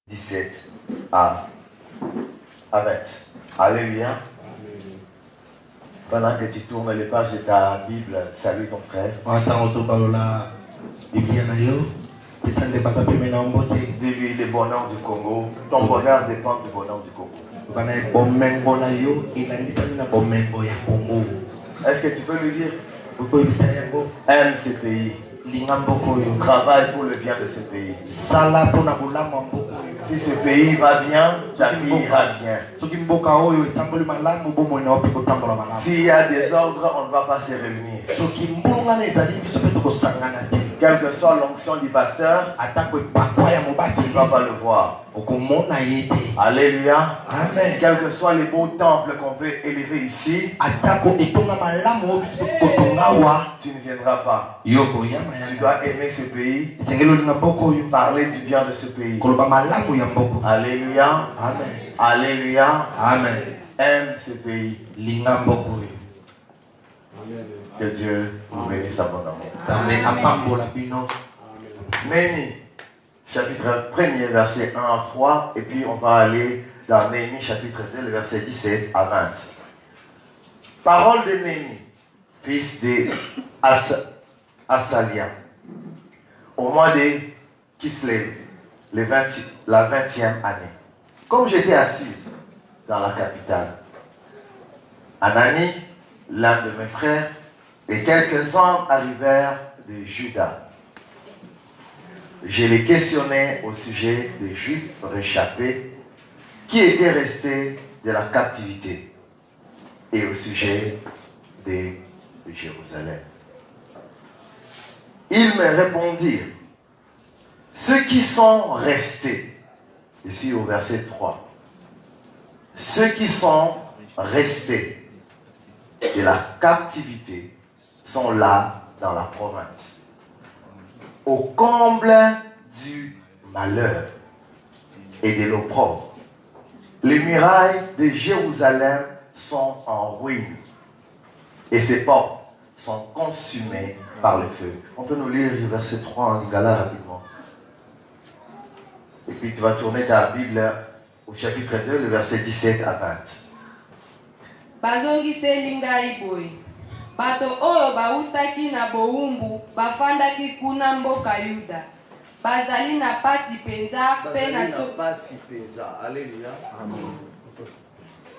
17 à 20. Alléluia. Pendant que tu tournes les pages de ta Bible, salue ton frère. Dis-lui le bonheur du Congo. Ton bonheur dépend du bonheur du Congo. Est-ce que tu peux lui dire? Aime ce pays. Travaille pour le bien de ce pays. Si ce pays va bien, ta vie ira bien. S'il y a des ordres, on ne va pas se réunir. Quelle que soit l'onction du pasteur, tu ne vas pas le voir. Alléluia. Amen. Quels que soient les beaux temples qu'on peut élever ici, tu ne viendras pas. Tu dois aimer ce pays, parler du bien de ce pays. Alléluia. Amen. Alléluia. Amen. Aime ce pays. Que Dieu vous bénisse abondamment. Néhémie, chapitre 1er, verset 1 à 3, et puis on va aller dans Néhémie, chapitre 2, le verset 17 à 20. Parole de Néhémie, fils de Asalia, au mois de Kislev, la 20e année. Comme j'étais assise dans la capitale, Anani, l'un de mes frères, et quelques hommes arrivèrent de Juda. Je les questionnais au sujet des Juifs réchappés qui étaient restés de la captivité et au sujet de Jérusalem. Ils me répondirent, ceux qui sont restés, ici au verset 3, ceux qui sont restés de la captivité sont là dans la province, au comble du malheur et de l'opprobre. Les murailles de Jérusalem sont en ruine et ses portes sont consumées par le feu. On peut nous lire le verset 3 en lingala rapidement. Et puis tu vas tourner ta Bible au chapitre 2, le verset 17 à 20. Bazongise lingai boy. Bato oyo bautaki na boumbu bafandaki kuna mboka Yuda. Bazali na pasi penza Alléluia. Amen.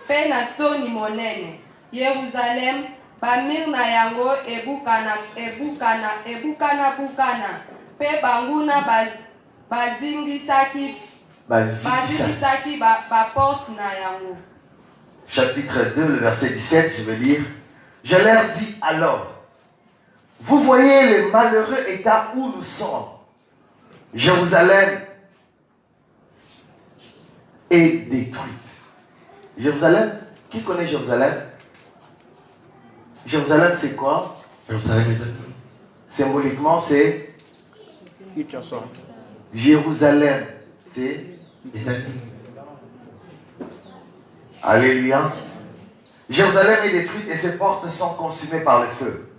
Pena soni monene. Yerusalem bamir na yango ebukana pe banguna bazingisaki ba porte na yango. Chapitre 2, le verset 17, je vais lire. Je leur dis alors, vous voyez le malheureux état où nous sommes. Jérusalem est détruite. Jérusalem, qui connaît Jérusalem? Jérusalem, c'est quoi? Symboliquement, c'est Jérusalem, c'est Alléluia. Jérusalem est détruite et ses portes sont consumées par le feu.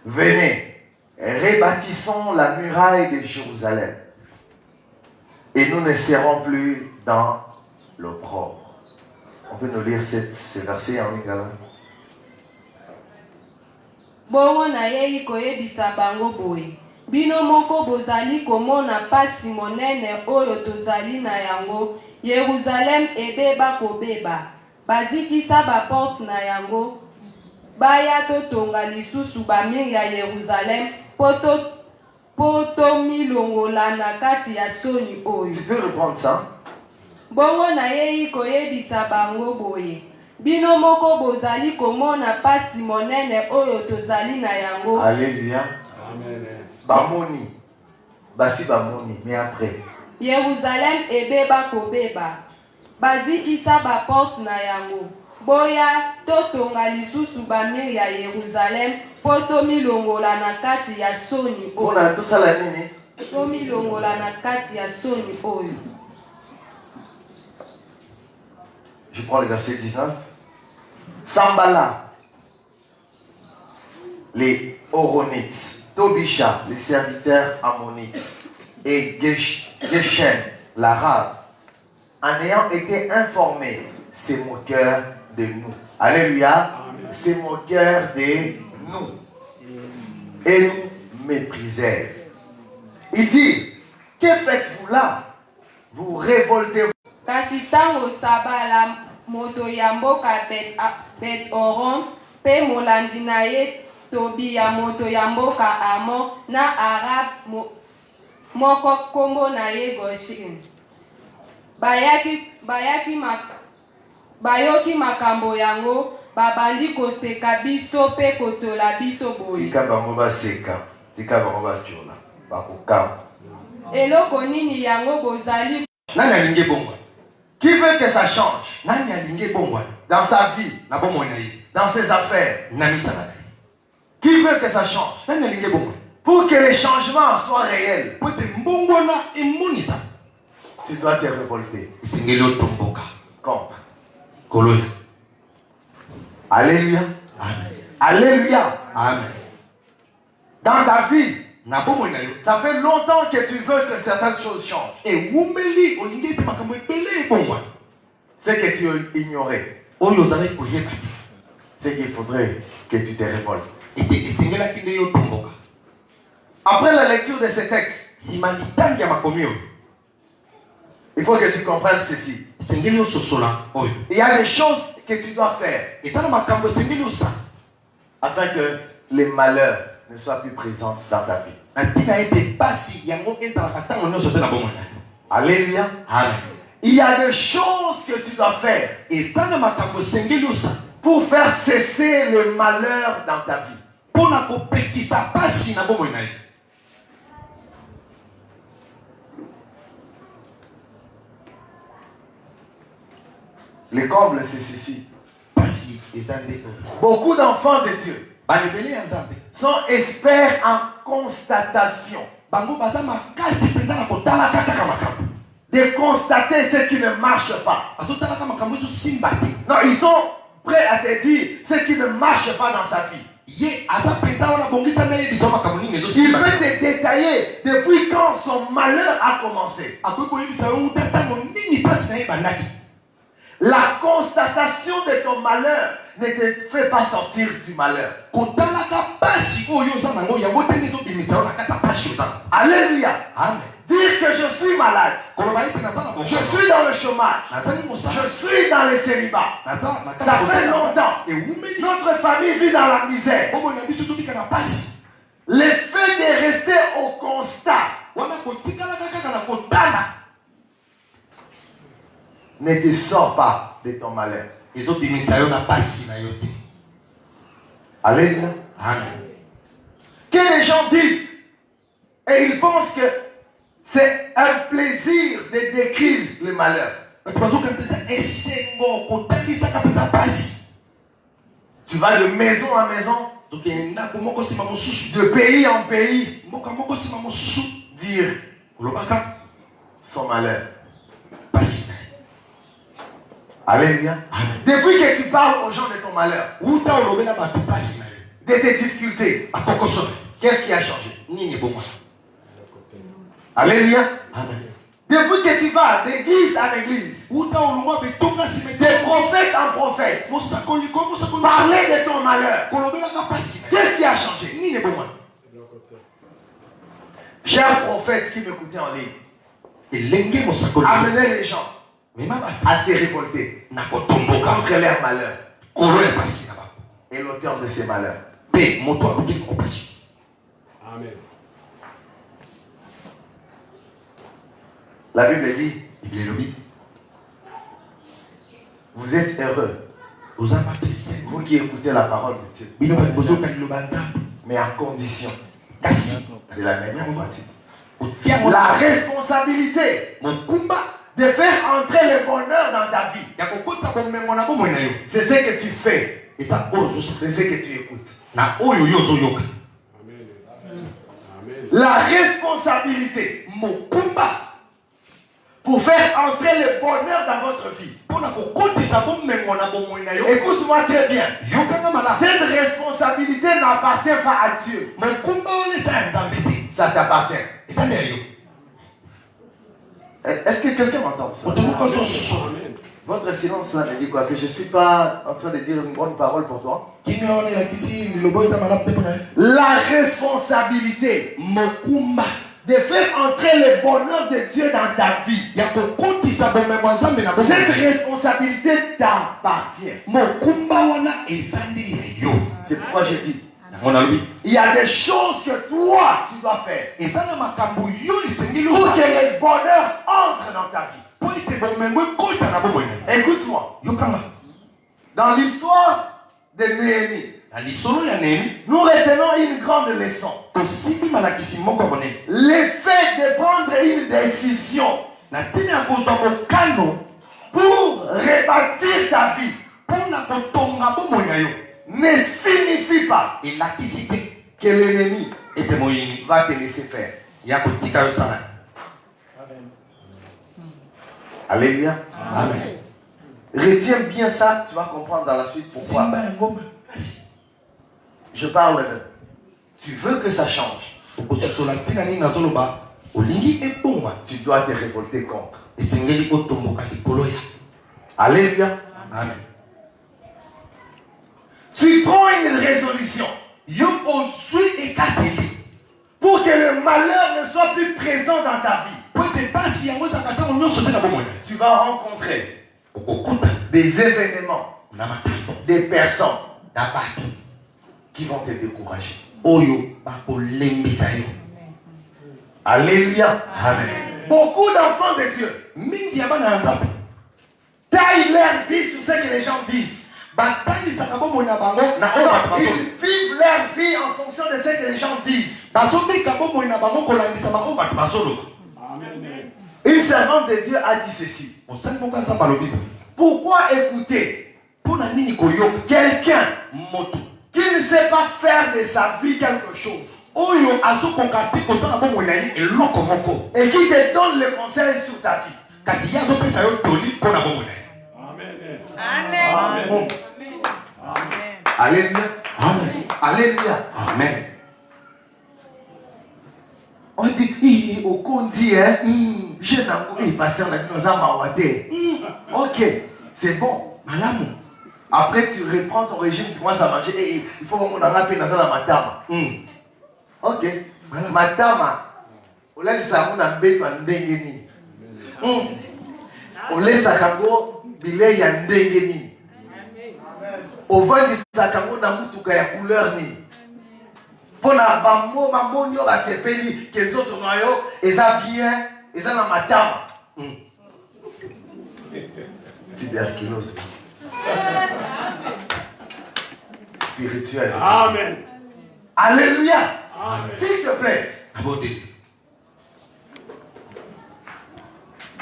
Venez, rebâtissons la muraille de Jérusalem et nous ne serons plus dans l'opprobre. On peut nous lire ce verset en lingala. Bongo na yei koyebisa bango boye. Bino moko bozali komona pasi monene oyo tozali na yango. Yerusalem ebeba kobeba. Bazikisa ba porte na yango. Baya totonga lisusu bamir ya Yerusalem poto milongola na kati ya soni oyo. Tu peux reprendre ça? Bongo na yei koyebisa bango boye. Bino moko bozali komona pasi monene oyo tozali na yango. Alléluia. Amen. Bamoni. Basi bamoni, mais après. Yerusalem ebeba kobeba. Bazikisa ba porte na yango. Boya totonga lisusu bamir ya Yerusalem poto milongola na kati ya soni oyo. Ona tosala nini? To milongola na kati ya soni oyo. Je prends le verset 19. Sambala, les Horonites, Tobisha, les serviteurs ammonites, et Geshem, l'arabe, en ayant été informés, se moquèrent de nous. Alléluia. Se moquèrent de nous. Et nous méprisèrent. Il dit, que faites-vous là? Vous révoltez-vous. Kasi tango sabala moto ya mboka Bet Oron pe molandi na ye Tobia moto ya mboka Amon na Arab moko kombo na ye Goshen. Bayoki makambo yango babandi koseka biso pe kotola biso boye. Tika bango baseka, tika bango bajola, bakokam. Eloko nini yango bozali? Nani alinge bongwa? Qui veut que ça change? Nani alinge bongwa? Dans sa vie, Na bomo na ye. dans ses affaires. Na misala. Qui veut que ça change? Nani alinge bongwa? Pour que les changements soient réels, Pote mbongwa na emonisa. tu dois te révolter Singelo tomboka. contre. Koloya. Alléluia. Amen. Alléluia. Amen. Dans ta vie, Na bomo na yo. ça fait longtemps que tu veux que certaines choses changent. E wumeli olinge te makambo ebele bongwa. C'est que tu ignorais. Oyo zale koyeba. C'est qu'il faudrait que tu te révoltes. Ete esengela kinde yo tomboka. Après la lecture de ces textes, Simani tangi ya makomio. il faut que tu comprennes ceci. Sengeli yo sosola oyo. Il y a des choses que tu dois faire Ezana makambo sengeli yo sa. afin que les malheurs ne soient plus présents dans ta vie. Antina ete pasi yango ezala katango nyonso te na bomo na yo. Alléluia. Amen. Il y a des choses que tu dois faire Ezana makambo sengeli yo sa. pour faire cesser le malheur dans ta vie. Pona kopekisa pasi na bomo na yo. Le comble, c'est ceci. Pasi ezande oyo. Beaucoup d'enfants de Dieu Balebele ya Nzambe. sont experts en constatation. Bango baza makasi penza na kotala kaka makambo. De constater ce qui ne marche pas. Bazotala kaka makambo ezo simba te. Non, ils sont prêts à te dire ce qui ne marche pas dans sa vie. Ye aza penza wana bongisa na ye biso makambo nini ezo Il simba peut te. te détailler depuis quand son malheur a commencé. Akoki koyebisa yo uta ntango nini pasi na ye bandaki. La constatation de ton malheur ne te fait pas sortir du malheur. Kotalaka pasi oyo oza nango yango te nde ezobimisa yo na kati ya pasi oza. Alléluia. Amen. Dire que je suis malade, Koloba ye mpe naza na je bokono. suis dans le chômage, Nazali je mosala. suis dans le célibat. Naza na kati Ça ya fait kosala. longtemps. Ewumeli. Notre famille vit dans la misère. Bomo na biso tobika na pasi. Le fait de rester au constat Wana kotikalaka kaka na kotala. ne te sort pas de ton malheur. Ezobimisa yo na pasi na yo te. Alléluia. Amen. Que les gens disent et ils pensent que c'est un plaisir de décrire le malheur. Bato bazokantisa esengo kotalisaka mpenza pasi. Tu vas de maison en maison, Zokende ndako moko nsima mosusu. de pays en pays, Mboka moko nsima mosusu. dire Olobaka son malheur. pasi na ye. Alléluia. Amen. Depuis que tu parles aux gens de ton malheur, Uta olobela bato pasi na ye. de tes difficultés, Bakokosona. qu'est-ce qui a changé? Nini bomwa. Alléluia. Amen. Depuis que tu vas d'église en église, Uta olongwa betonga nsima de prophète en prophète, mosakoli ko mosakoli. parler de ton malheur, Kolobelaka pasi na ye. qu'est-ce qui a changé? Nini bomwa. Chers prophètes qui m'écoutaient en ligne, Elenge mosakoli. amenez les gens Mema bato. à se révolter Na kotomboka. contre leur malheur Kolo ya pasi na bako. et l'auteur de ces malheurs. Pe moto akoki kopasi. Amen. La Bible dit, Bible elobi. vous êtes heureux, Ozamba pese. vous qui écoutez la parole de Dieu, Bino bato bozoka liloba Nzambe. mais à condition Kasi. de la mettre en pratique. Otiango. La responsabilité Mokumba. de faire entrer le bonheur dans ta vie, Ya kokota bomengo na bomoi na yo. c'est ce que tu fais, Eza oyo ozosala. c'est ce que tu écoutes. Na oyo yo ozoyoka. Amen. Amen. La responsabilité Mokumba. pour faire entrer le bonheur dans votre vie. Pona kokotisa bomengo na bomoi na yo. Écoute-moi très bien. Yokanga malamu. Cette responsabilité n'appartient pas à Dieu. Mokumba wana eza ya Nzambe te. Ça t'appartient. Eza na yo. Est-ce que quelqu'un m'entend ça? Amen. Votre silence là me dit quoi? Que je ne suis pas en train de dire une bonne parole pour toi. La responsabilité de faire entrer le bonheur de Dieu dans ta vie. Cette responsabilité t'appartient. C'est pourquoi je dis, il y a des choses que toi tu dois faire pour que le bonheur entre dans ta vie. Écoute-moi. Dans l'histoire de Néhémie, nous retenons une grande leçon. L'effet de prendre une décision pour rebâtir ta vie ne signifie pas que l'ennemi va te laisser faire. Alléluia. Amen. Retiens bien ça, tu vas comprendre dans la suite pourquoi. Je parle de, tu veux que ça change, tu dois te révolter contre. Alléluia. Amen. Tu prends une résolution pour que le malheur ne soit plus présent dans ta vie. Tu vas rencontrer des événements, des personnes qui vont te décourager. Alléluia. Amen. Beaucoup d'enfants de Dieu taillent leur vie sur ce que les gens disent. Ils vivent leur vie en fonction de ce que les gens disent. Amen. Une servante de Dieu a dit ceci. Pourquoi écouter quelqu'un qui ne sait pas faire de sa vie quelque chose et qui te donne le conseil sur ta vie? Amen. Amen. Alléluia. Amen. Alléluia. Amen. On dit, au condi, hein, je n'ai pas passé ok, c'est bon. Après, tu reprends ton régime, tu commences à manger. Il faut que mon rapide dans la matama. Ok. Matama. On laisse ça, on a bête en dengeni. On laisse ça, kango, billet en dengeni. On va dire ça, kango, na mutuka ya couleur ni. Pour la bambo, bambo, nyo, ba sepeli, que les autres noyaux, ils ont bien, ils ont la matama. Tuberculose. Spirituel. Amen. Alléluia. Amen. S'il te plaît.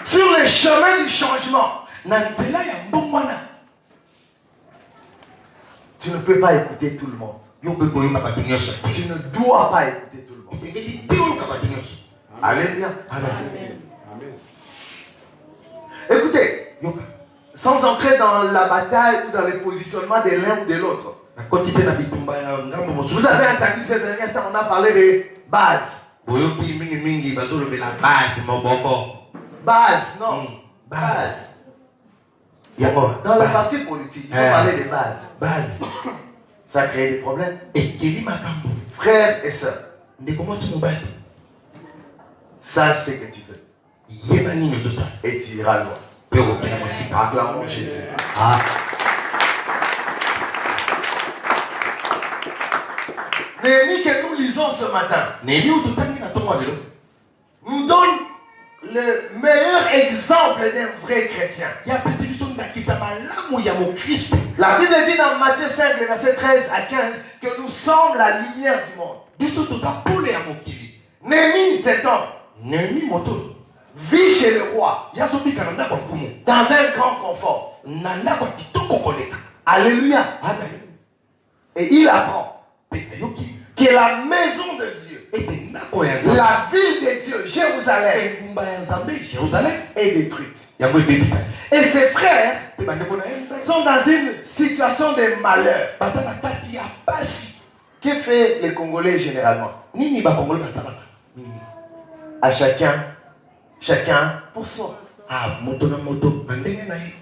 Sur le chemin du changement, tu ne peux pas écouter tout le monde. Tu ne dois pas écouter tout le monde. Alléluia. Amen. Écoutez, sans entrer dans la bataille ou dans le positionnement de l'un ou de l'autre. Vous avez entendu ces derniers temps, on a parlé des bases. Base, non. Base. Dans le parti politique, ils ont parlé des bases. Ça a créé des problèmes. Frères et sœurs, sache ce que tu veux. Et tu iras loin. Acclamons Jésus. Néhémie que nous lisons ce matin nous donne le meilleur exemple d'un vrai chrétien. La Bible dit dans Matthieu 5, verset 13 à 15 que nous sommes la lumière du monde. Néhémie, cet homme, vit chez le roi dans un grand confort. Alléluia. Et il apprend que la maison de Dieu, la ville de Dieu, Jérusalem, est détruite. Et ses frères sont dans une situation de malheur. Que fait les Congolais généralement? À chacun chacun pour soi. Ah, moto na moto, mandenge na ye.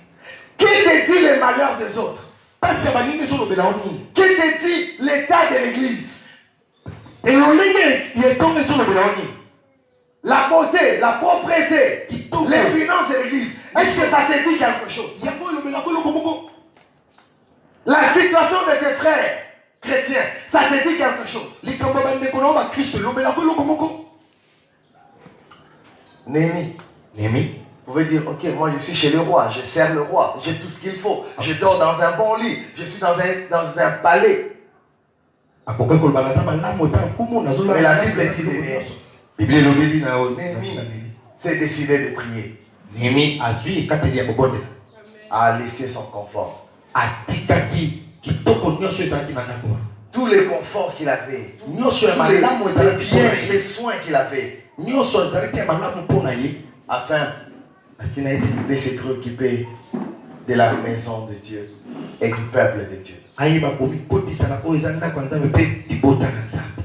Qui te dit les malheurs des autres? Pasi ya baningi so lobela oni. Qui te dit l'état de l'église? Et l'olenge yetonge so lobela oni. La beauté, la propriété, Kitoko. les finances de l'église. Est-ce que ça te dit quelque chose? Yango lobela ko lokomoko. La situation de tes frères chrétiens, ça te dit quelque chose? Likambo bandeko na ba Christ lobela ko lokomoko. Néhémie, Nemi. vous pouvez dire, ok, moi je suis chez le roi, je sers le roi, j'ai tout ce qu'il faut, je dors dans un bon lit, je suis dans un palais. Akoka ko balaza malamu ta kumu na zola. Mais la Bible dit Néhémie, Bible lobeli na o. Néhémie s'est décidé de prier, Nemi azui kateli ya bobonde. a laissé son confort. Atikaki kitoko nyoso ezaki na ndako. Tous les conforts qu'il avait, Nyoso ya tous les malamu ezaki biens, pona les ye. soins qu'il avait, Nyoso ezaki ya malamu pona ye. afin Atina ete. de se préoccuper de la maison de Dieu et du peuple de Dieu. Ayeba komi kotisa na oyo eza ndako ya Nzambe mpe libota na Nzambe.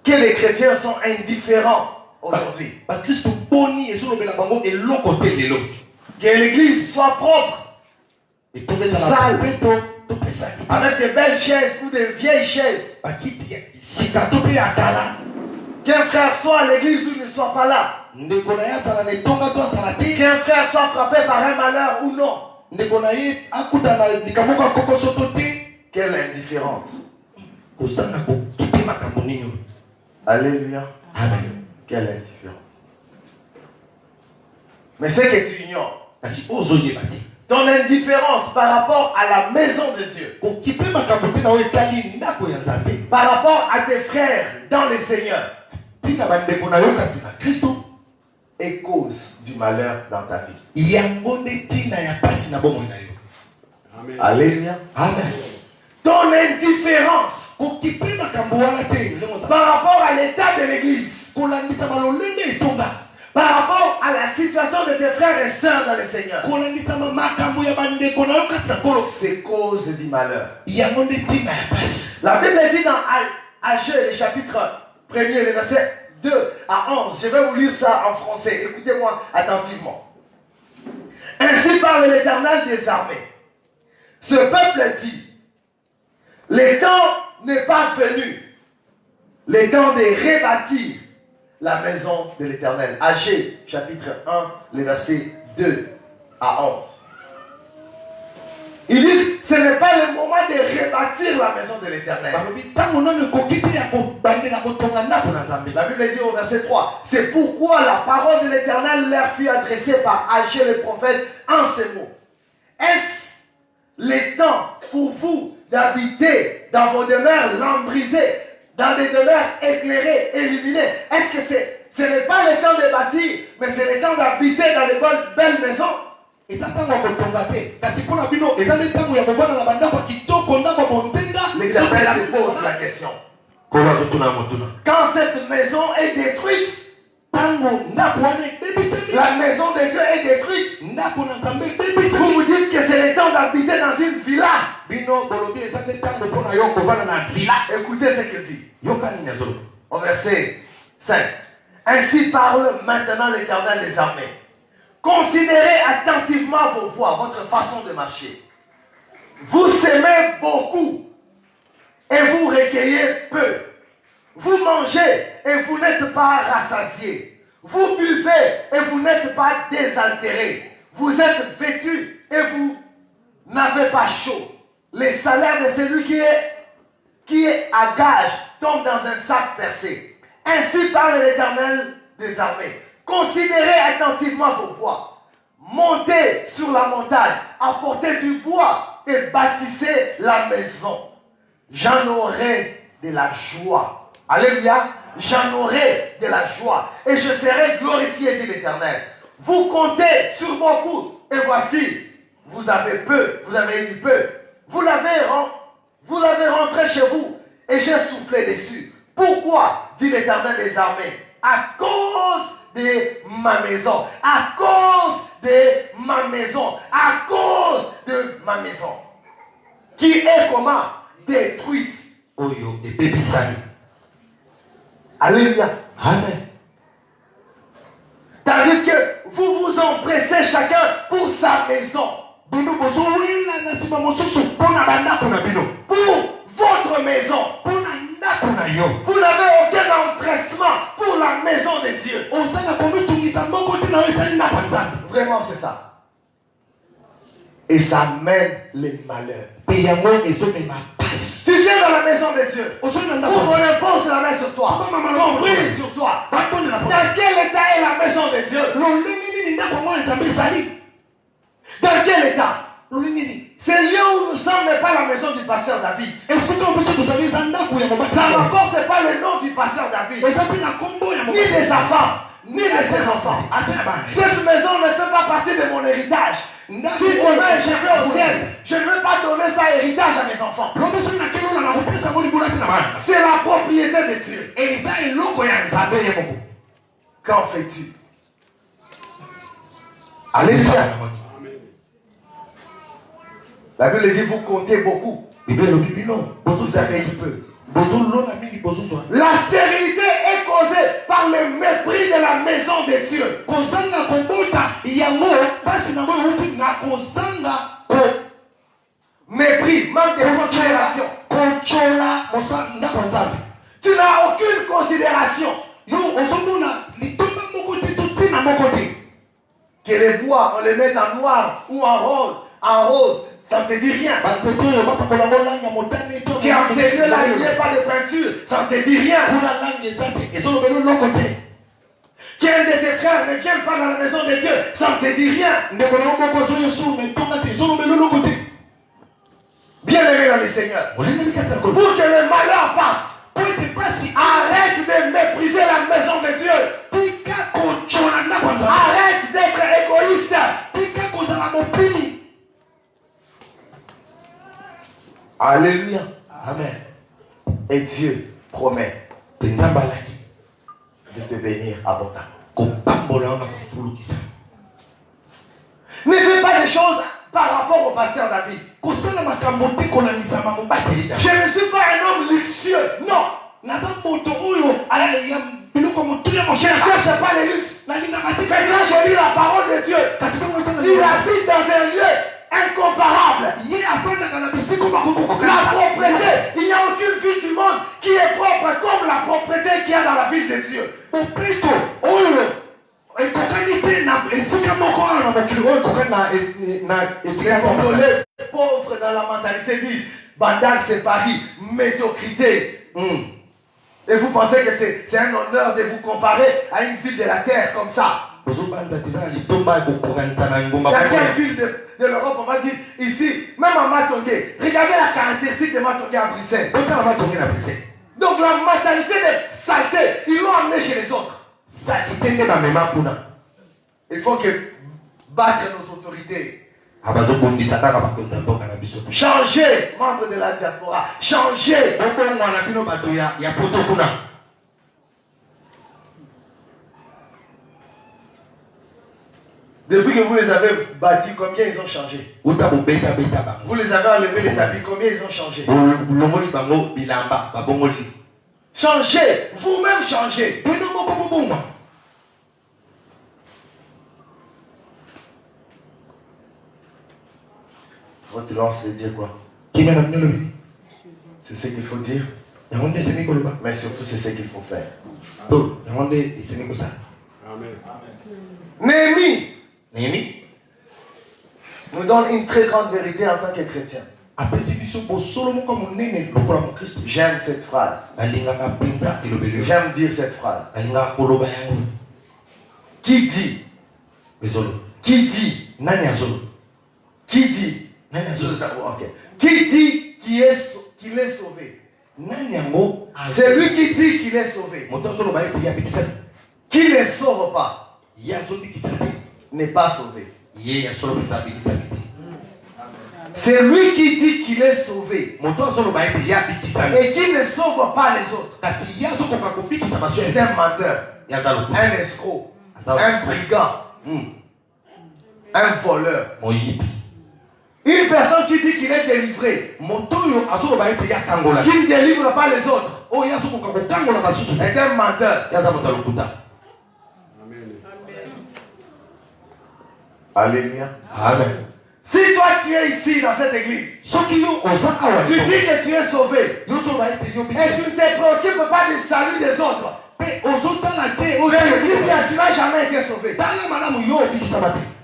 Que les chrétiens sont indifférents aujourd'hui. Bakristo boni ezolobela bango eloko te lelo. Que l'église soit propre, Etongezala Sale. mpe topesaki te. avec de belles chaises ou de vieilles chaises. Bakiti ya sika to mpe ya kala. Qu'un frère soit à l'église ou ne soit pas là. Ndeko na ye azala na etonga to azala te. Qu'un frère soit frappé par un malheur ou non. Ndeko na ye akuta na likambo moko akokoso to te. Quelle indifférence. Kozanga kokipe makambo nini oyo. Alléluia. Amen. Quelle indifférence. Mais ce que tu ignores, Kasi ozoyeba te. ton indifférence par rapport à la maison de Dieu, Kokipe makambo te na oyo etali ndako ya Nzambe. par rapport à tes frères dans le Seigneur, Tina bandeko na yo kati na Kristo. est cause du malheur dans ta vie. Yango nde tina ya pasi na bomoi na yo. Amen. Alléluia. Amen. Ton indifférence Kokipe makambo wana te ndenge za. par rapport à l'état de l'église, Kolangisa malolenge etonga. par rapport à la situation de tes frères et sœurs dans le Seigneur, Kolangisa makambo ya bandeko na yo kati na kolo. c'est cause du malheur. Yango nde tina ya pasi. La Bible dit dans Ageu, le chapitre 1er, les versets 2 à 11. Je vais vous lire ça en français. Écoutez-moi attentivement. Ainsi parle l'Éternel des armées. Ce peuple dit, le temps n'est pas venu, le temps de rebâtir la maison de l'Éternel. Ageu, chapitre 1, les versets 2 à 11. Ils disent, ce n'est pas le moment de rebâtir la maison de l'Éternel. Balobi tango nanu kokipe ya kobandela kotonga ndako na Nzambe. La Bible dit au verset 3, c'est pourquoi la parole de l'Éternel leur fut adressée par Ageu le prophète en ces mots. Est-ce le temps pour vous d'habiter dans vos demeures lambrisées, dans des demeures éclairées, illuminées? Est-ce que ce n'est pas le temps de bâtir, mais c'est le temps d'habiter dans les belles maisons? Eza tango ya kotonga te. Kasi mpona bino eza nde tango ya kovanda na bandako ya kitoko ndako ya bonzenga. L'Éternel te pose la question. Kolo azotuna motuna. Quand cette maison est détruite, Tango ndako wana ebebisemi. la maison de Dieu est détruite, Ndako na Nzambe vous ebebisemi. vous dites que c'est le temps d'habiter dans une villa. Bino bolobi eza nde tango mpona yo kovanda na vila. Écoutez ce qu'il dit Yoka nini azoloba. au verset 5. Ainsi parle maintenant l'Éternel des armées. Considérez attentivement vos voies, votre façon de marcher. Vous semez beaucoup et vous recueillez peu. Vous mangez et vous n'êtes pas rassasiés. Vous buvez et vous n'êtes pas désaltérés. Vous êtes vêtus et vous n'avez pas chaud. Les salaires de celui qui est à gage tombe dans un sac percé. Ainsi parle l'Éternel des armées. Considérez attentivement vos voies. Montez sur la montagne, apportez du bois et bâtissez la maison. J'en aurai de la joie. Alléluia. J'en aurai de la joie et je serai glorifié, dit l'Éternel. Vous comptez sur beaucoup et voici, vous avez peu, vous avez eu peu. Vous l'avez rentré chez vous et j'ai soufflé dessus. Pourquoi, dit l'Éternel des armées? À cause de ma maison, à cause de ma maison, à cause de ma maison, qui est comment? Détruite. Oyo ebebisami. Alléluia. Amen. Tandis que vous vous empressez chacun pour sa maison. Pour votre maison. Vous n'avez aucun empressement pour la maison de Dieu. Vraiment, c'est ça. Et ça mène les malheurs. Tu viens dans la maison de Dieu. On impose la main sur toi. On brille sur toi. Dans quel état est la maison de Dieu? Dans quel état? Ce lieu où nous sommes n'est pas la maison du pasteur David. Ça n'apporte pas le nom du pasteur David. Ni de sa femme, ni de ses enfants. Cette maison ne fait pas partie de mon héritage. Si demain je vais au ciel, je ne veux pas donner ça héritage à mes enfants. C'est la propriété de Dieu. Qu'en fais-tu? Alléluia. La Bible dit vous comptez beaucoup. Vous avez eu peu. La stérilité est causée par le mépris de la maison de Dieu. Mépris, manque de considération. Tu n'as aucune considération. Que les bois, on les met en noir ou en rose. Ça ne te dit rien. Qu'en ces lieux-là, il n'y a pas de peinture, ça ne te dit rien. Qu'un de tes frères ne vienne pas dans la maison de Dieu, ça ne te dit rien. Bien-aimé dans le Seigneur, pour que le malheur parte, arrête de mépriser la maison de Dieu. Arrête d'être égoïste. Alléluia. Amen. Et Dieu promet de te bénir abondamment. Ne fais pas des choses par rapport au pasteur David. Je ne suis pas un homme luxueux. Non. Je ne cherche pas les luxes. Mais quand je lis la parole de Dieu, il habite dans un lieu incomparable. La propreté, il n'y a aucune ville du monde qui est propre comme la propreté qu'il y a dans la ville de Dieu. Les pauvres dans la mentalité disent Bandar c'est Paris, médiocrité. Et vous pensez que c'est un honneur de vous comparer à une ville de la terre comme ça. Dans quelle ville de l'Europe on va dire ici, même à Matongé, regardez la caractéristique de Matongé à Bruxelles. Donc la mentalité de saleté, ils l'ont amené chez les autres. Il faut que battre nos autorités. Changer, membre de la diaspora. Changer. Depuis que vous les avez bâtis, combien ils ont changé? Vous les avez enlevé les habits, combien ils ont changé? Changez, vous-même changez. Votre silence, c'est dire quoi? C'est ce qu'il faut dire. Mais surtout, c'est ce qu'il faut faire. Amen. Néhémie nous donne une très grande vérité en tant que chrétien. J'aime cette phrase. J'aime dire cette phrase. Qui dit? Qui dit? Qui dit? Okay. Qui dit qu'il est sauvé? C'est lui qui dit qu'il est sauvé. Qui ne sauve pas n'est pas sauvé. C'est lui qui dit qu'il est sauvé et qui ne sauve pas les autres. C'est un menteur, un escroc, un brigand, un voleur. Une personne qui dit qu'il est délivré, qui ne délivre pas les autres, est un menteur. Alléluia. Amen. Si toi tu es ici dans cette église, tu dis que tu es sauvé et tu ne te préoccupes pas du salut des autres, mais tu n'as jamais été sauvé.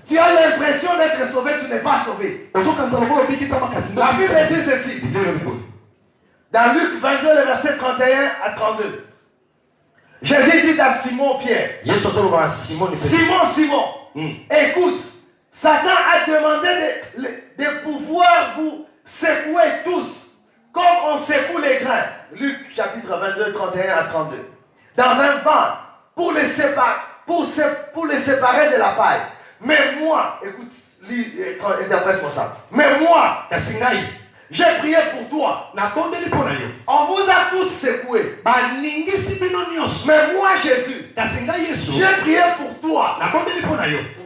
Tu as l'impression d'être sauvé, tu n'es pas sauvé. La Bible dit ceci. Dans Luc 22, le verset 31 à 32. Jésus dit à Simon Pierre, Simon, écoute, Satan a demandé de pouvoir vous secouer tous, comme on secoue les grains. Luc chapitre 22, 31 à 32. Dans un vent, pour les séparer de la paille. Mais moi, écoute, interprète-moi ça. Mais moi, j'ai prié pour toi. On vous a tous secoués. Mais moi, Jésus, j'ai prié pour toi.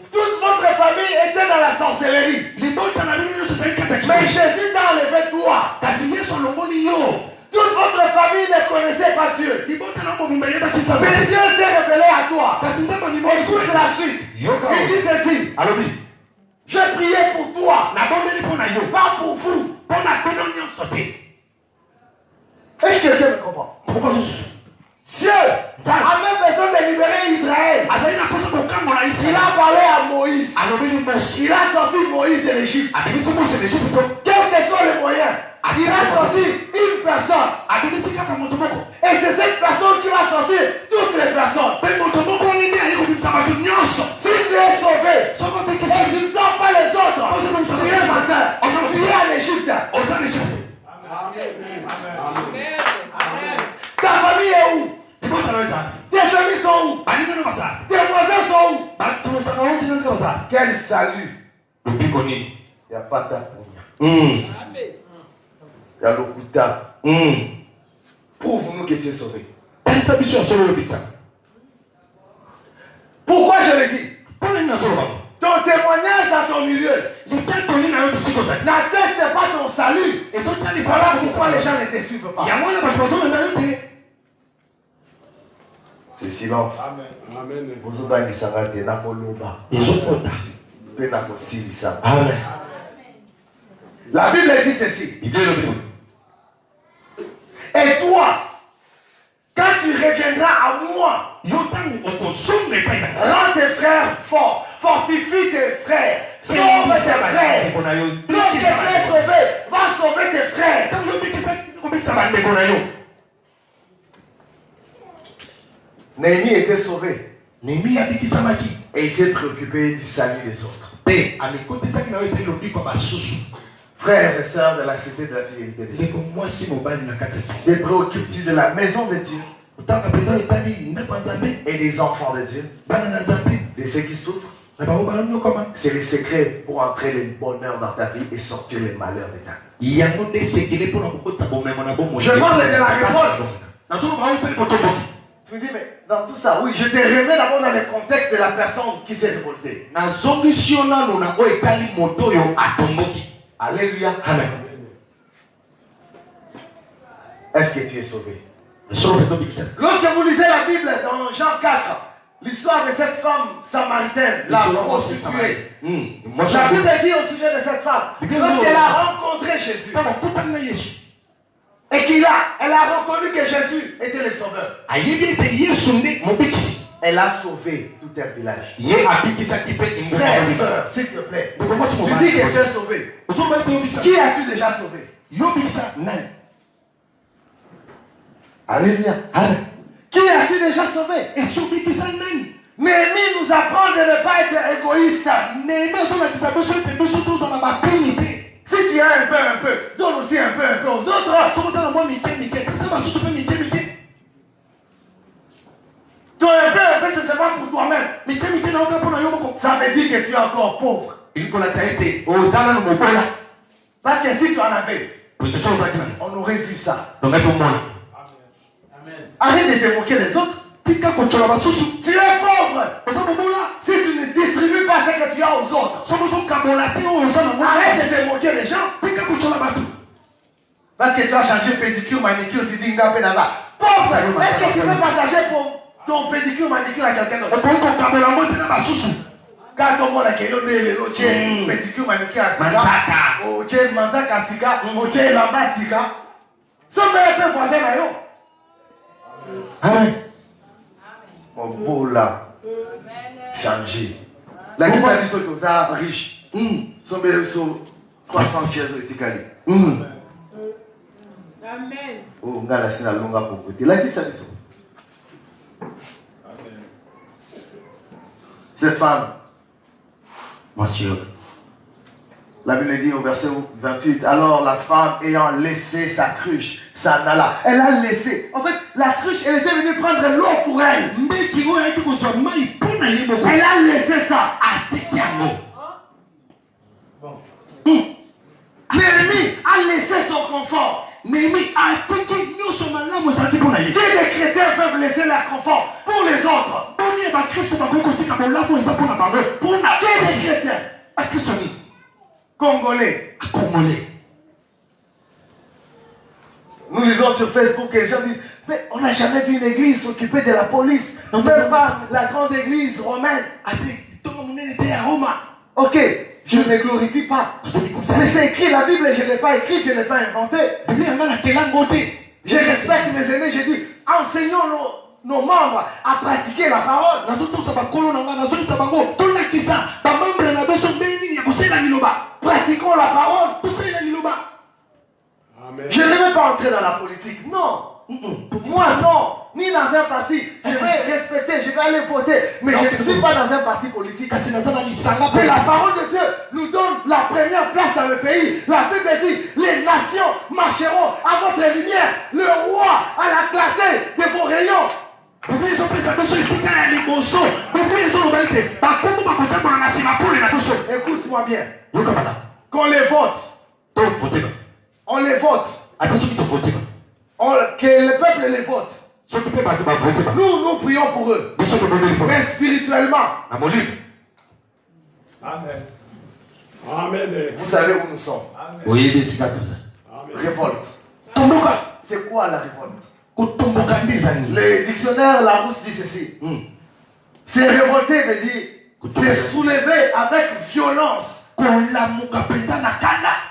Toute votre famille était dans la sorcellerie. Mais Jésus t'a enlevé toi. Toute votre famille ne connaissait pas Dieu. Mais Dieu s'est révélé à toi. Écoute la suite. Il dit ceci. J'ai prié pour toi. Pas pour vous. Est-ce que quelqu'un me comprend? Dieu a même besoin de libérer Israël. Il a parlé à Moïse. Il a sorti Moïse de l'Égypte. Quel que soit le moyen, il a sorti une personne. Et c'est cette personne qui va sortir toutes les personnes. Si tu es sauvé et tu ne sors pas les autres, tu es menteur. Tu es en Égypte. Ta famille est où? Tes amis sont où? Tes voisins sont où? Quel salut! Il n'y a pas d'apounia. Il y a l'okuta. Prouve-nous que tu es sauvé. Pourquoi je le dis? Ton témoignage dans ton milieu n'atteste pas ton salut. Voilà pourquoi les gens ne te suivent pas. C'est silence. Amen. La Bible dit ceci. Et toi, quand tu reviendras à moi, rends tes frères forts, fortifie tes frères, sauve tes frères. Donc tes frères sauvés, va sauver tes frères. Néhémie était sauvé. Et il s'est préoccupé du salut des autres. Frères et sœurs de la cité de la fidélité de Dieu, des préoccupations de la maison de Dieu et des enfants de Dieu, de ceux qui souffrent. C'est le secret pour entrer le bonheur dans ta vie et sortir les malheurs de ta vie. Je parle de la révolte. Tu me dis, mais dans tout ça, oui, je t'ai remis d'abord dans le contexte de la personne qui s'est révoltée. Alléluia. Amen. Est-ce que tu es sauvé? Lorsque vous lisez la Bible dans Jean 4, l'histoire de cette femme samaritaine, la prostituée, la Bible dit au sujet de cette femme, lorsqu'elle a rencontré Jésus, et elle a reconnu que Jésus était le sauveur, elle a sauvé tout un village. Frère et soeur, s'il te plaît, tu dis que tu es sauvé. Qui as-tu déjà sauvé? Alléluia. Qui as-tu déjà sauvé? Néhémie nous apprend de ne pas être égoïste. Si tu as un peu, donne aussi un peu aux autres. Ton un peu, c'est seulement pour toi-même. Ça veut dire que tu es encore pauvre. Parce que si tu en avais, on aurait vu ça. Arrête de te moquer des autres. Tu es pauvre. Si tu ne distribues pas ce que tu as aux autres, arrête de te moquer des gens. Parce que tu as changé pédicure, manicure, tu dis Ngapé Naza. Pauvre, est-ce que tu veux partager ton pédicure, manicure à quelqu'un d'autre? Quand on a quelqu'un de l'autre, pédicure, manucure, asika, oche, manzaka, asika, oche, lamba, asika. Son meilleur père voisin, là, yo. Amen. Mon beau là, changer. La question dit que ça riche. Son meilleur sont 300 chaises au Tikali. Amen. Oh, on a la scène à longue pour côté. La question dit ça. Cette femme, Monsieur. la Bible dit au verset 28, alors la femme ayant laissé sa cruche, s'en alla. Elle a laissé. En fait, la cruche, elle était venue prendre l'eau pour elle. Elle a laissé ça. Néhémie a laissé son confort. Que les chrétiens peuvent laisser leur confort pour les autres. Que les chrétiens congolais. Nous lisons sur Facebook et les gens disent, mais on n'a jamais vu une église s'occuper de la police. Même pas la grande église romaine. Ok, je ne glorifie pas. Mais c'est écrit, la Bible, je ne l'ai pas écrite, je ne l'ai pas inventée. Je respecte mes aînés, je dis, enseignons nos membres à pratiquer la parole. Pratiquons la parole. Amen. Je ne vais pas entrer dans la politique, non. Moi, non. Ni dans un parti. Je vais respecter, je vais aller voter. Mais je ne suis pas dans un parti politique. Mais la parole de Dieu nous donne la première place dans le pays. La Bible dit, les nations marcheront à votre lumière. Le roi à la clarté de vos rayons. Écoute-moi bien. Qu'on les vote. On les vote. Que le peuple les vote. Nous prions pour eux. Mais spirituellement. Amen. Amen. Vous savez où nous sommes. Oui, Révolte. C'est quoi la révolte? Les Le dictionnaire Larousse dit ceci. C'est révolter veut dire c'est soulever avec violence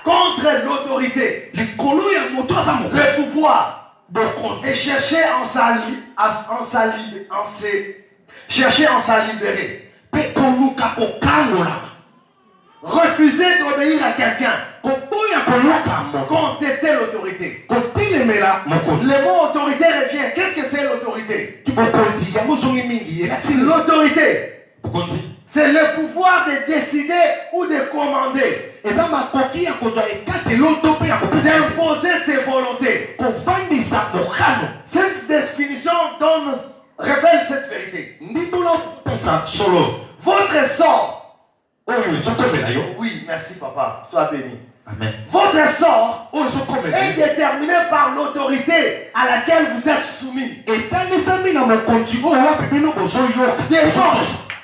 contre l'autorité, le pouvoir, et chercher chercher en s'en libérer. Refuser d'obéir à quelqu'un. Contester l'autorité. Le mot autorité revient. Qu'est-ce que c'est l'autorité? L'autorité, c'est le pouvoir de décider ou de commander. D'imposer ses volontés. Cette définition révèle cette vérité. Votre sort. Oui, merci papa. Sois béni. Amen. Votre sort est déterminé par l'autorité à laquelle vous êtes soumis. Dépend.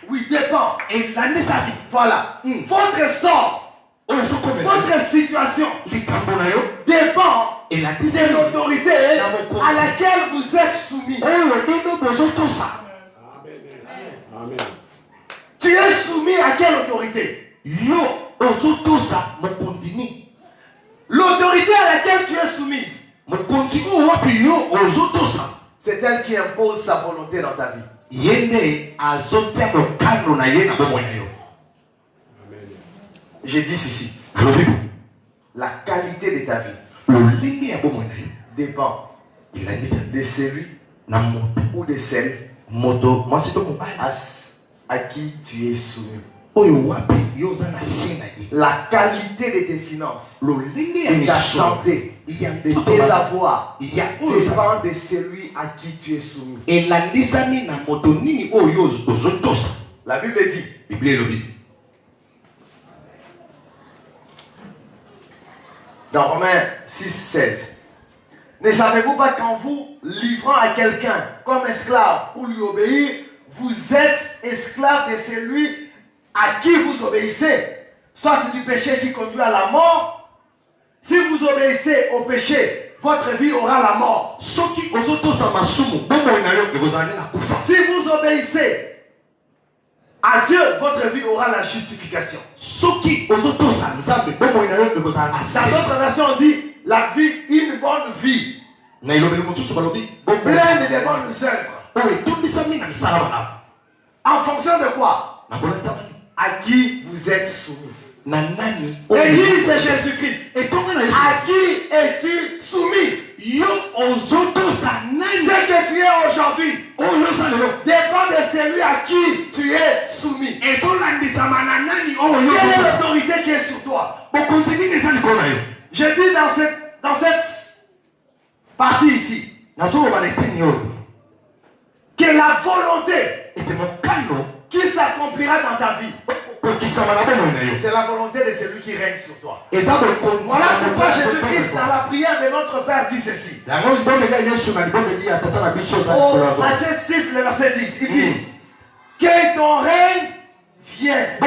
Oui, dépend. Voilà. Votre sort, votre situation dépend de l'autorité à laquelle vous êtes soumis. Amen. Tu es soumis à quelle autorité? L'autorité à laquelle tu es soumise, c'est elle qui impose sa volonté dans ta vie. J'ai dit ceci. La qualité de ta vie dépend de celui ou de celle à qui tu es soumis. La qualité de tes finances, de ta santé, de tes avoirs dépend de celui à qui tu es soumis. La Bible dit, dans Romains 6:16, ne savez-vous pas qu'en vous livrant à quelqu'un comme esclave pour lui obéir, vous êtes esclave de celui à qui vous obéissez, soit du péché qui conduit à la mort. Si vous obéissez au péché, votre vie aura la mort. Si vous obéissez À Dieu, votre vie aura la justification. Dans d'autres versions, on dit la vie, une bonne vie. Pleine de bonnes œuvres. En fonction de quoi? À qui vous êtes soumis. Église de Jésus-Christ. À qui es-tu soumis? Ce que tu es aujourd'hui dépend de celui à qui tu es soumis. Quelle est l'autorité qui est sur toi? Je dis dans cette partie ici que la volonté qui s'accomplira dans ta vie, c'est la volonté de celui qui règne sur toi. Voilà pourquoi Jésus-Christ dans la prière de notre Père dit ceci. Au Matthieu 6, le verset 10, il dit que ton règne vienne.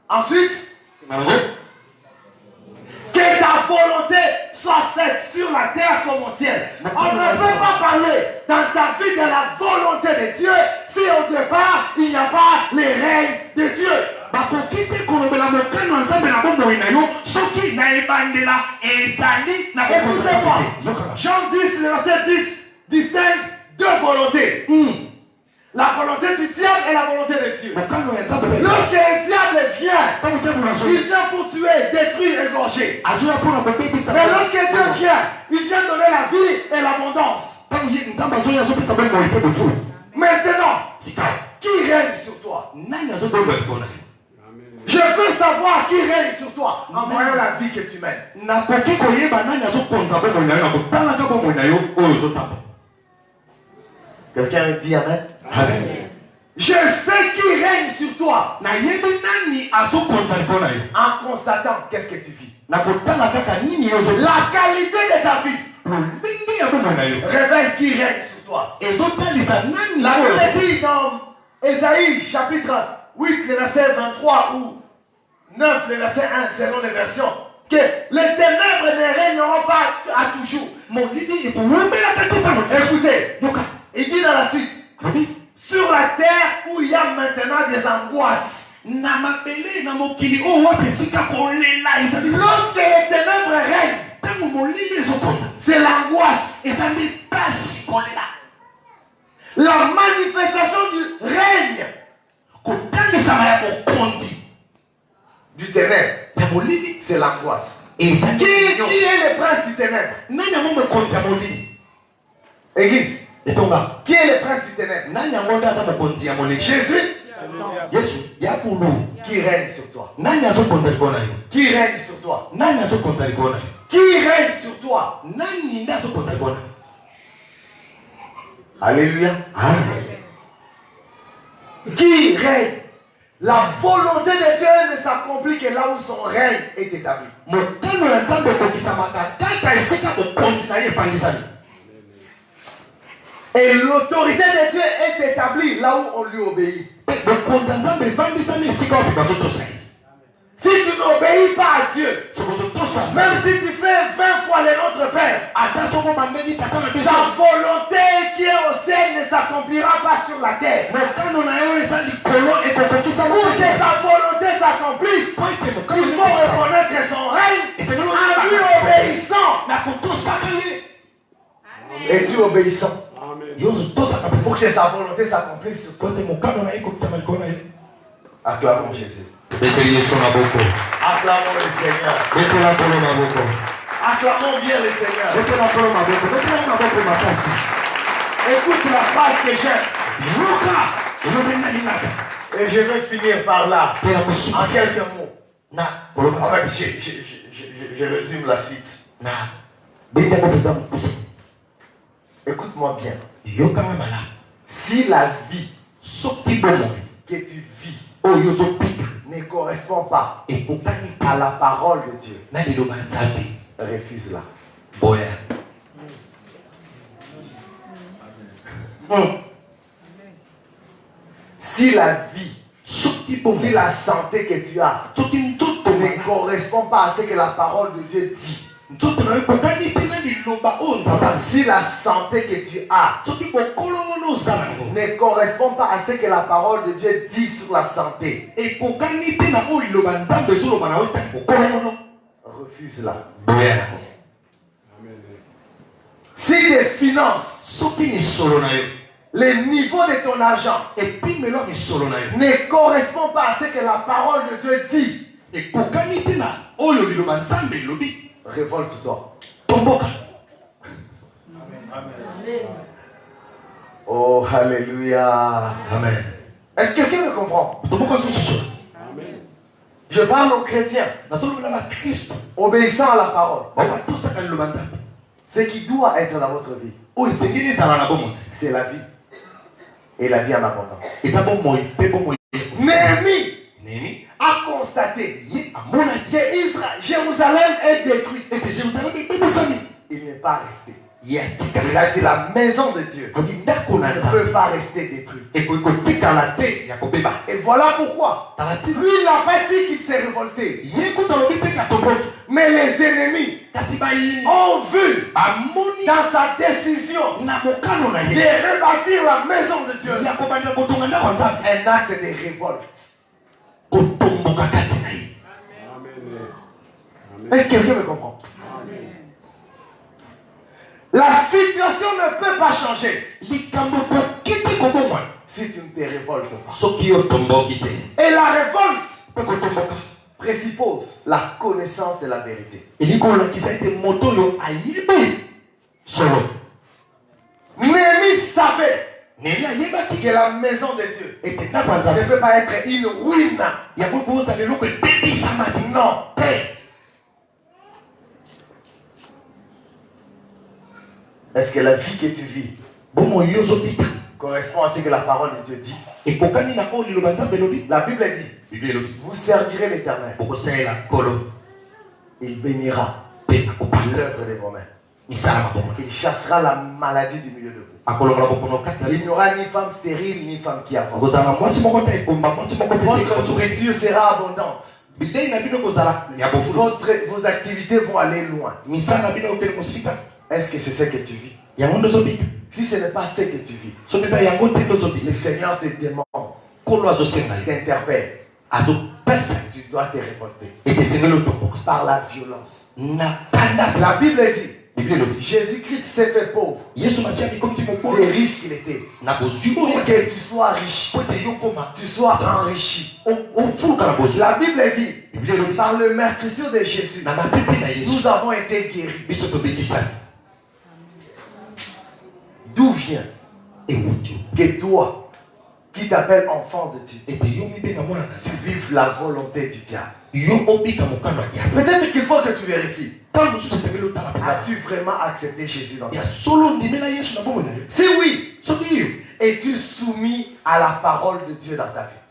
Ensuite, que ta volonté soit faite sur la terre comme au ciel. On ne peut pas parler dans ta vie de la volonté de Dieu si au départ il n'y a pas les règnes de Dieu. Écoutez-moi, Jean 10, le verset 10 distingue deux volontés. La volonté du diable et la volonté de Dieu. Lorsque le diable vient, il vient pour tuer, détruire, égorger. Mais lorsque Dieu vient, il vient donner la vie et l'abondance. Maintenant, qui règne sur toi? Je peux savoir qui règne sur toi en voyant la vie que tu mènes. Quelqu'un dit Amen? Amen. Je sais qui règne sur toi en constatant qu'est-ce que tu vis. La qualité de ta vie révèle qui règne sur toi. La Bible dit dans Ésaïe chapitre 8, le verset 23 ou 9, le verset 1, selon les versions, que les ténèbres ne régneront pas à toujours. Écoutez, il dit dans la suite, sur la terre où il y a maintenant des angoisses. Lorsque les ténèbres règnent, c'est l'angoisse. La manifestation du règne du ténèbre, c'est l'angoisse. Qui est le prince du ténèbre? Église. Qui est le prince du ténèbre? Jésus. Qui règne sur toi? Qui règne sur toi? Qui règne sur toi? Alléluia. Amen. Qui règne? La volonté de Dieu ne s'accomplit que là où son règne est établi. Et l'autorité de Dieu est établie là où on lui obéit. Si tu n'obéis pas à Dieu, même si tu fais 20 fois le Notre Père, sa volonté qui est au ciel ne s'accomplira pas sur la terre. Pour que sa volonté s'accomplisse, il faut reconnaître son règne en lui obéissant. Es-tu obéissant? Pour que sa volonté s'accomplisse sur toi. Acclamons Jésus. Acclamons le Seigneur. Acclamons bien le Seigneur. Écoute la phrase que j'aime. Et je vais finir par là. En quelques mots. En fait, je résume la suite. Écoute-moi bien. Si la vie que tu vis ne correspond pas à la parole de Dieu, refuse-la. Si la vie, si la santé que tu as ne correspond pas à ce que la parole de Dieu dit, Si la santé que tu as ne correspond pas à ce que la parole de Dieu dit sur la santé, refuse-la. Si tes finances, les niveaux de ton argent ne correspondent pas à ce que la parole de Dieu dit, révolte-toi. Oh, alléluia. Amen. Est-ce que quelqu'un me comprend? Amen. Je parle aux chrétiens, obéissant à la parole. Ce qui doit être dans votre vie, c'est la vie. Et la vie en abondance. Néhémie a constaté que Jérusalem est détruite. Il n'est pas resté. Il a dit la maison de Dieu ne peut pas rester détruite. Et voilà pourquoi. Lui, il n'a pas dit qu'il s'est révolté. Mais les ennemis ont vu dans sa décision de rebâtir la maison de Dieu un acte de révolte. Est-ce que quelqu'un me comprend? La situation ne peut pas changer si tu ne te révoltes pas. Et la révolte présuppose la connaissance de la vérité. Néhémie savait que la maison de Dieu ne peut pas être une ruine. Non. Est-ce que la vie que tu vis correspond à ce que la parole de Dieu dit? La Bible dit, vous servirez l'Éternel. Il bénira l'œuvre de vos mains. Il chassera la maladie du milieu de vous. Il n'y aura ni femme stérile ni femme qui avance. Votre nourriture sera abondante. Vos activités vont aller loin. Est-ce que c'est ce que tu vis? Si ce n'est pas ce que tu vis, le Seigneur te demande, t'interpelle. Tu dois te révolter par la violence. La Bible dit, Jésus-Christ s'est fait pauvre, les riches qu'il était, pour que tu sois riche, tu sois enrichi. La Bible dit, par le meurtrissure de Jésus, nous avons été guéris. D'où vient que toi, qui t'appelles enfant de Dieu, tu vives la volonté du diable? Peut-être qu'il faut que tu vérifies. As-tu vraiment accepté Jésus dans ta vie? Si oui, es-tu soumis à la parole de Dieu dans ta vie?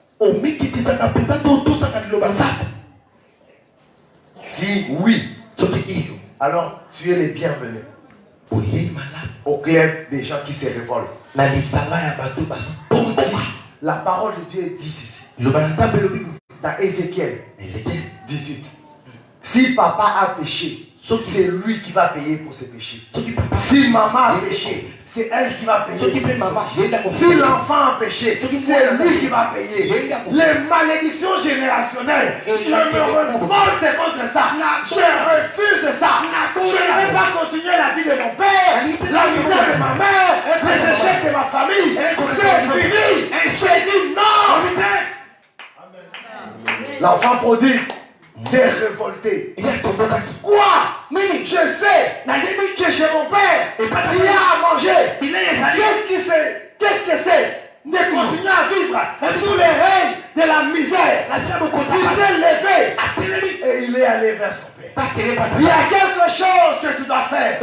Si oui, alors tu es le bienvenu au club des gens qui se révoltent. La parole de Dieu dit ici, dans Ézéchiel 18. Si papa a péché, c'est lui qui va payer pour ses péchés. Si maman a péché, c'est elle qui va payer. Si l'enfant a péché, c'est lui qui va payer. Les malédictions générationnelles, je me révolte contre ça. Je refuse ça. Je ne vais pas continuer la vie de mon père, la misère de ma mère, les échecs de ma famille. C'est fini. C'est dit non. L'enfant prodigue s'est révolté. Quoi? Je sais que chez mon père, il y a à manger. Qu'est-ce que c'est de continuer à vivre sous les règnes de la misère? Il s'est levé et il est allé vers son père. Il y a quelque chose que tu dois faire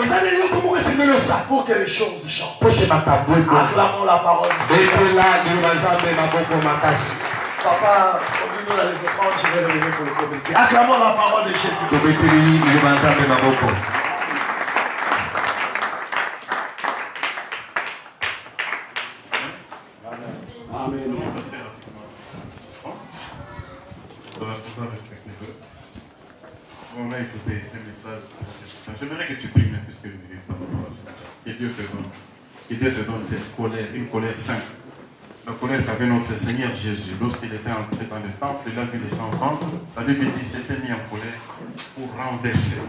pour que les choses changent. Acclamons la parole. Papa, conduis-nous dans les offrandes, je vais revenir pour le comité. Acclamons la parole de Jésus. Amen. On a écouté un message. J'aimerais que tu pries, puisque tu es par rapport à ça. Que Dieu te donne. Que Dieu te donne cette colère, une colère sainte. La colère qu'avait notre Seigneur Jésus. Lorsqu'il était entré dans le temple, il a vu les gens vendre. La Bible dit qu'il s'était mis en colère pour renverser.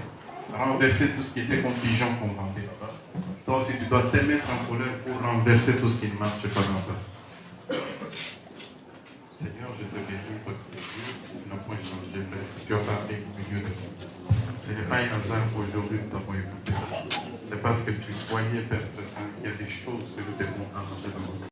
Renverser tout ce qui était contingent qu'on vendait là-bas. Donc si tu dois te mettre en colère pour renverser tout ce qui ne marche pas là-bas. Seigneur, je te bénis pour que tu n'as pas changé. Tu as parlé au milieu de nous. Ce n'est pas un hasard qu'aujourd'hui nous t'avons écouté. C'est parce que tu voyais, Père Saint, qu'il y a des choses que nous devons arranger dans notre vie.